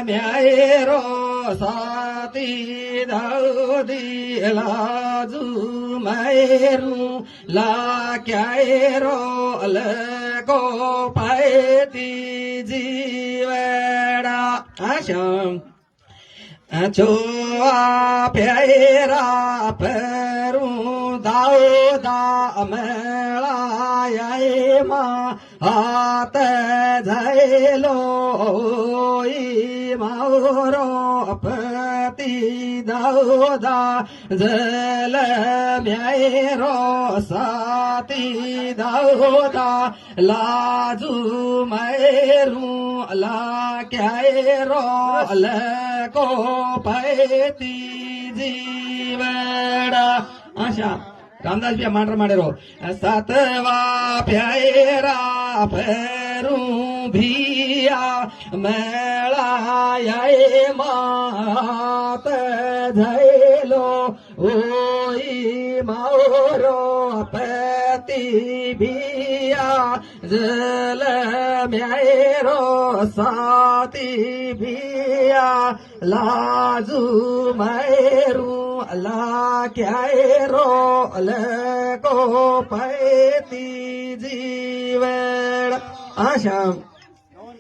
म्यारो साती दाउदी लाजु मेरो ला क्यारो लको पाएती जीवड़ा आशम चोआ प्यारा पेरू दाऊदा मेलाए माँ हाथ झैलो मारो पति दाऊदा जल मेरो साथी दाऊदा लाजू मेरू ला क्यारो लको पैती जीवड़ा आशा रामदास भैया मांडर माडेरो सातवा प्यारा फेरू भिया मेलाए मात झैलो ओई मारो पति भिया जल मेरो साथी भिया लाजू मेरू ला क्यारो लको पैती जीवड़ आशा